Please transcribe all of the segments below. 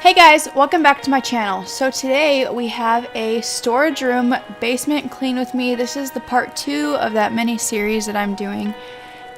Hey guys, welcome back to my channel. So today we have a storage room basement clean with me. This is the part 2 of that mini series that I'm doing.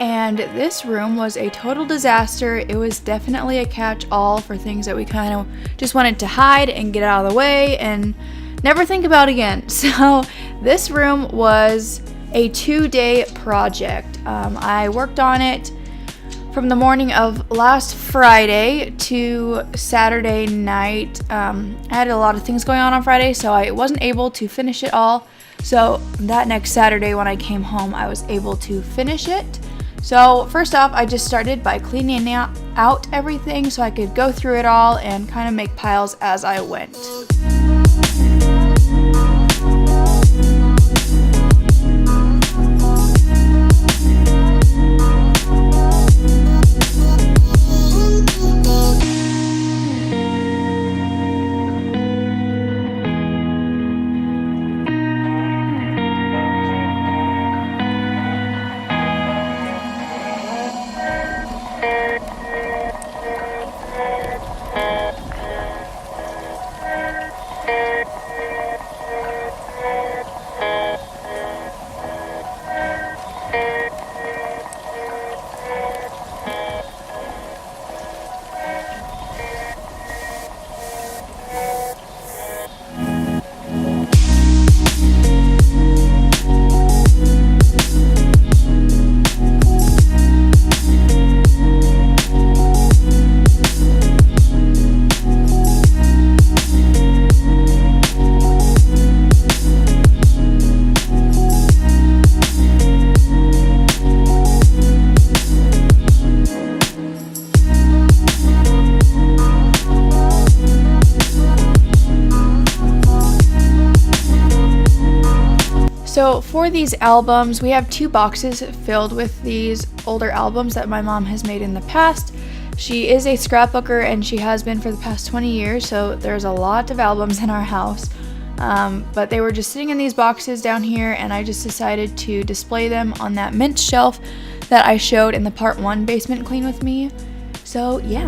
And this room was a total disaster. It was definitely a catch-all for things that we kind of just wanted to hide and get out of the way and never think about again. So this room was a 2-day project. I worked on it from the morning of last Friday to Saturday night. I had a lot of things going on Friday, so I wasn't able to finish it all. So that next Saturday when I came home, I was able to finish it. So first off, I just started by cleaning out everything so I could go through it all and kind of make piles as I went. So for these albums, we have 2 boxes filled with these older albums that my mom has made in the past. She is a scrapbooker and she has been for the past 20 years, so there's a lot of albums in our house. But they were just sitting in these boxes down here, and I just decided to display them on that mint shelf that I showed in the part 1 basement clean with me. So yeah.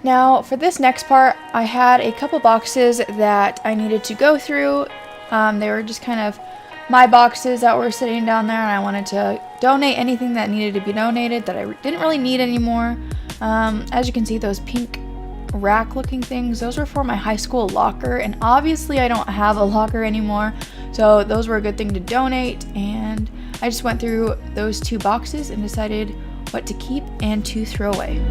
Now for this next part, I had a couple boxes that I needed to go through. They were just kind of my boxes that were sitting down there, and I wanted to donate anything that needed to be donated that I didn't really need anymore. As you can see, those pink rack looking things, those were for my high school locker, and obviously I don't have a locker anymore, so those were a good thing to donate. And I just went through those two boxes and decided what to keep and to throw away.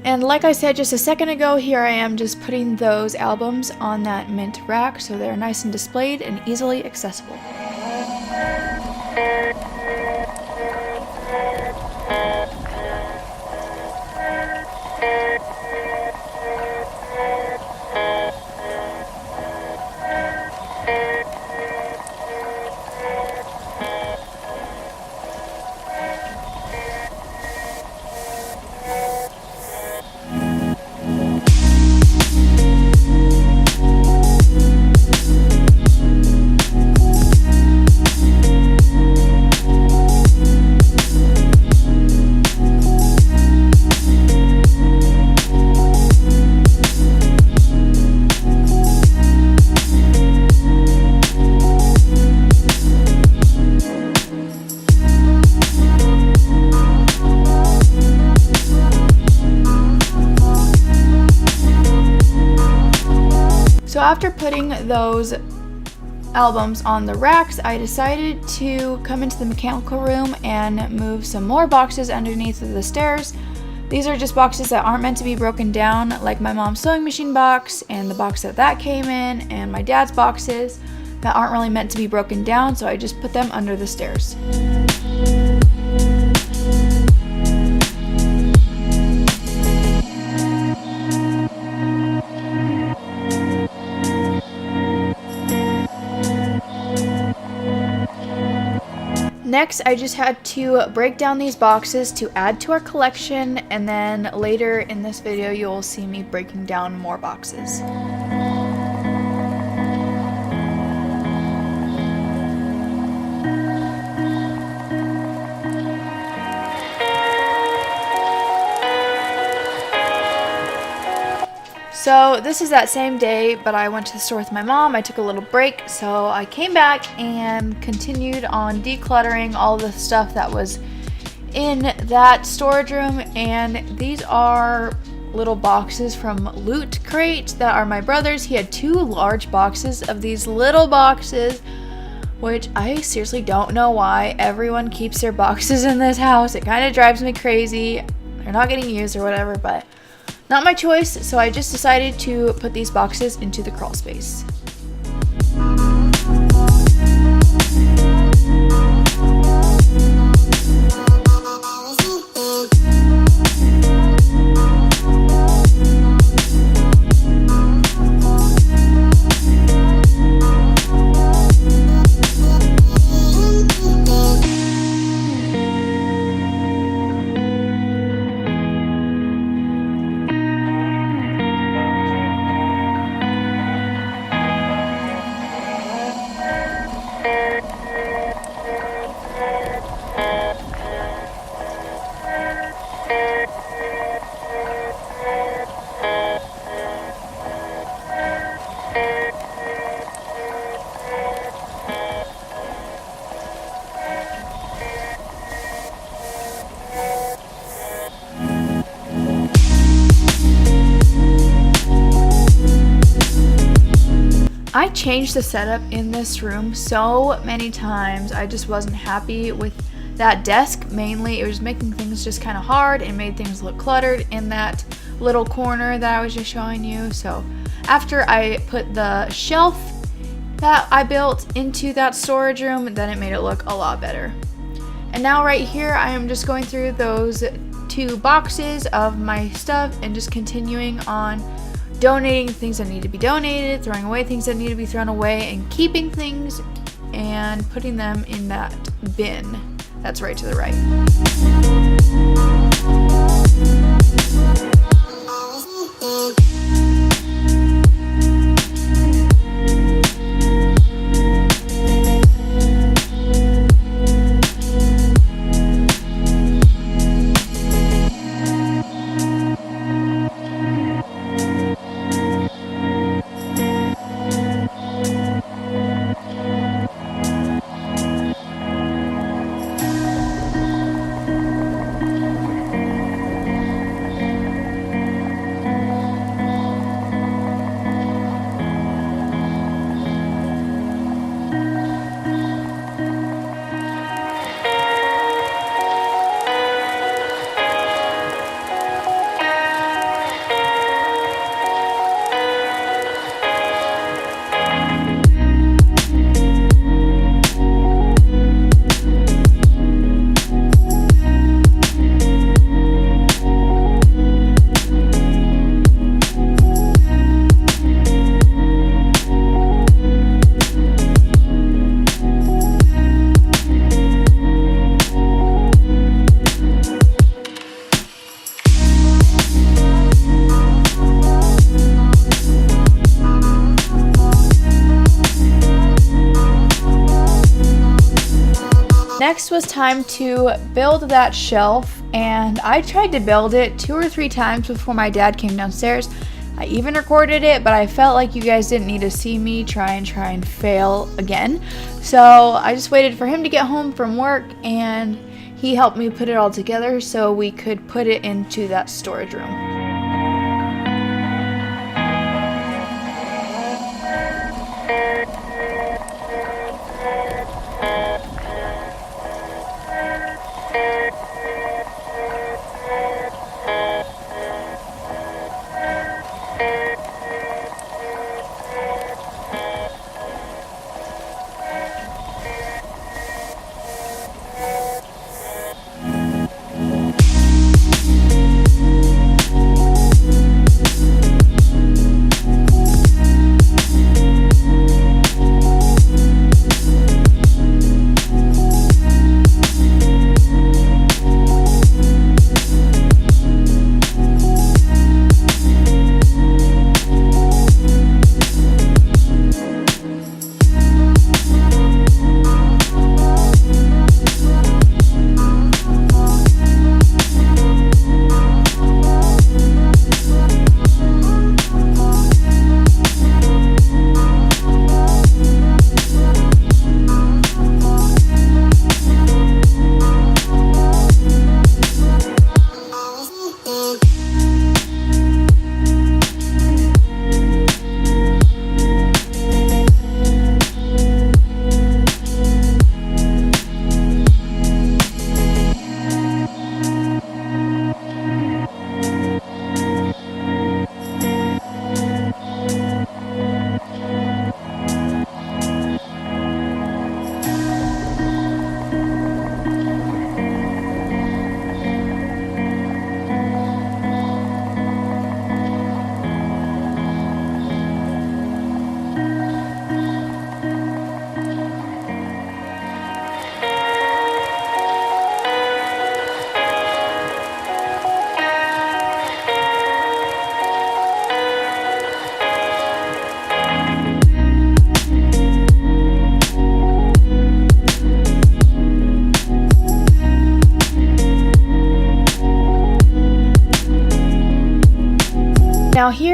And like I said just a second ago, here I am just putting those albums on that mint rack so they're nice and displayed and easily accessible. So after putting those albums on the racks, I decided to come into the mechanical room and move some more boxes underneath of the stairs. These are just boxes that aren't meant to be broken down, like my mom's sewing machine box and the box that came in, and my dad's boxes that aren't really meant to be broken down, so I just put them under the stairs. Next, I just had to break down these boxes to add to our collection, and then later in this video you'll see me breaking down more boxes. So this is that same day, but I went to the store with my mom. I took a little break, so I came back and continued on decluttering all the stuff that was in that storage room. And these are little boxes from Loot Crate that are my brother's. He had 2 large boxes of these little boxes, which I seriously don't know why everyone keeps their boxes in this house. It kind of drives me crazy. They're not getting used or whatever, but not my choice, so I just decided to put these boxes into the crawl space. I changed the setup in this room so many times. I just wasn't happy with that desk. Mainly, it was making things just kind of hard and made things look cluttered in that little corner that I was just showing you. So after I put the shelf that I built into that storage room, then it made it look a lot better. And now right here, I am just going through those 2 boxes of my stuff and just continuing on donating things that need to be donated, throwing away things that need to be thrown away, and keeping things and putting them in that bin that's right to the right. Next was time to build that shelf, and I tried to build it 2 or 3 times before my dad came downstairs. I even recorded it, but I felt like you guys didn't need to see me try and fail again. So I just waited for him to get home from work, and he helped me put it all together so we could put it into that storage room.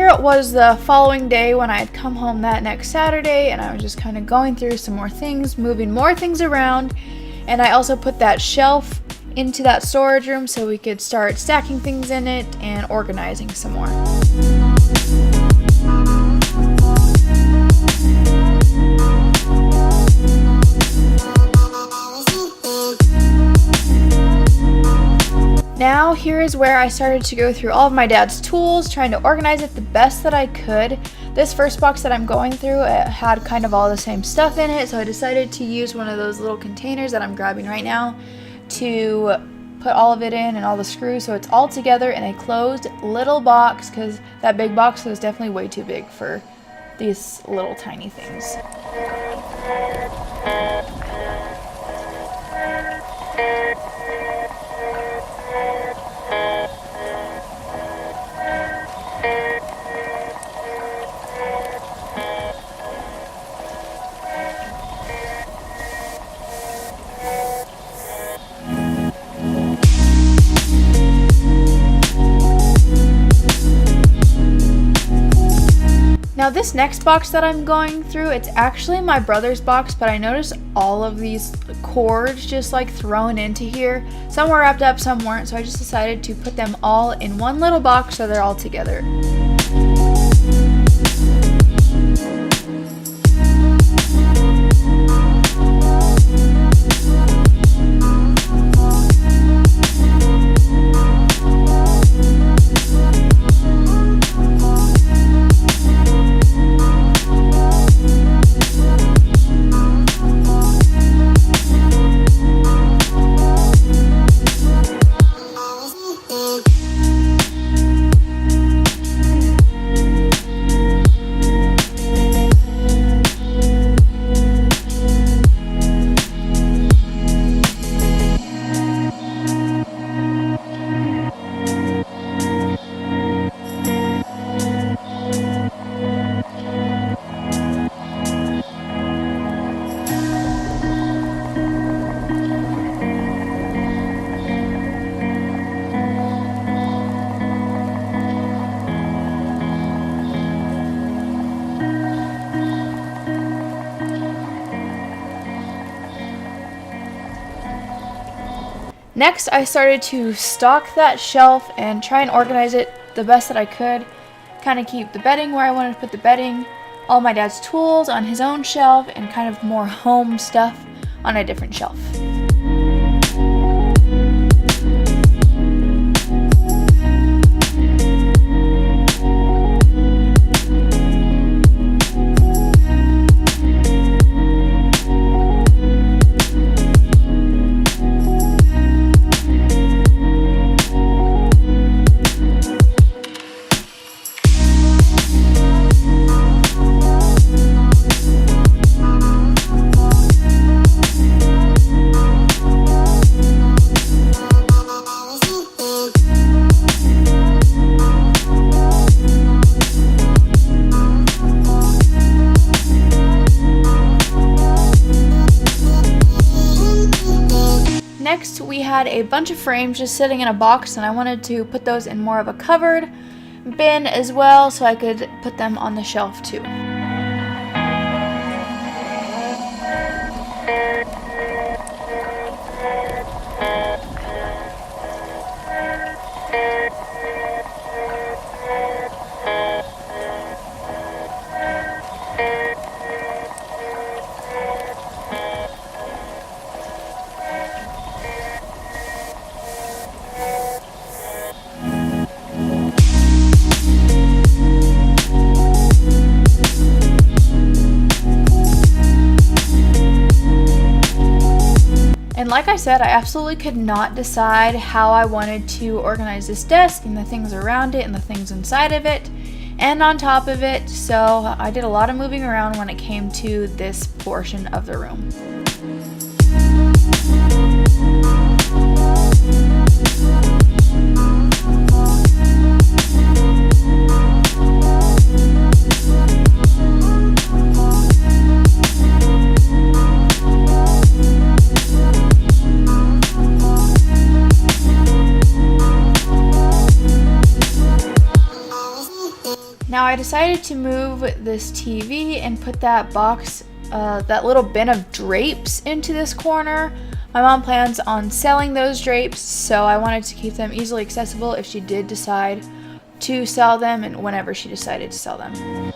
here was the following day when I had come home that next Saturday, and I was just kind of going through some more things, moving more things around, and I also put that shelf into that storage room so we could start stacking things in it and organizing some more. Now here is where I started to go through all of my dad's tools, trying to organize it the best that I could. This first box that I'm going through, it had kind of all the same stuff in it, so I decided to use one of those little containers that I'm grabbing right now to put all of it in and all the screws so it's all together in a closed little box, because that big box was definitely way too big for these little tiny things. Now this next box that I'm going through, it's actually my brother's box, but I noticed all of these cords just like thrown into here. Some were wrapped up, some weren't, so I just decided to put them all in one little box so they're all together. Next, I started to stock that shelf and try and organize it the best that I could. Kind of keep the bedding where I wanted to put the bedding, all my dad's tools on his own shelf, and kind of more home stuff on a different shelf. Next, we had a bunch of frames just sitting in a box, and I wanted to put those in more of a covered bin as well so I could put them on the shelf too. And like I said, I absolutely could not decide how I wanted to organize this desk and the things around it and the things inside of it and on top of it, so I did a lot of moving around when it came to this portion of the room. Now Now I decided to move this TV and put that box, that little bin of drapes into this corner. My mom plans on selling those drapes, so I wanted to keep them easily accessible if she did decide to sell them and whenever she decided to sell them.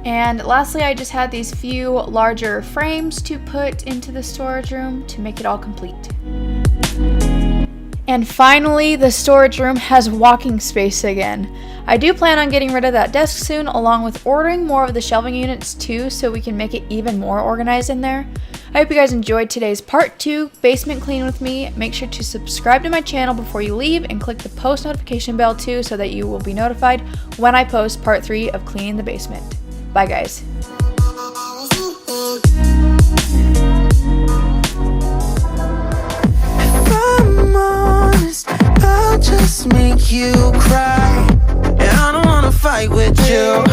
And lastly, I just had these few larger frames to put into the storage room to make it all complete. And finally, the storage room has walking space again. I do plan on getting rid of that desk soon, along with ordering more of the shelving units too, so we can make it even more organized in there. I hope you guys enjoyed today's part 2 basement clean with me. Make sure to subscribe to my channel before you leave and click the post notification bell too, so that you will be notified when I post part 3 of cleaning the basement. Bye guys. If I'm honest, I'll just make you cry. And I don't wanna fight with you.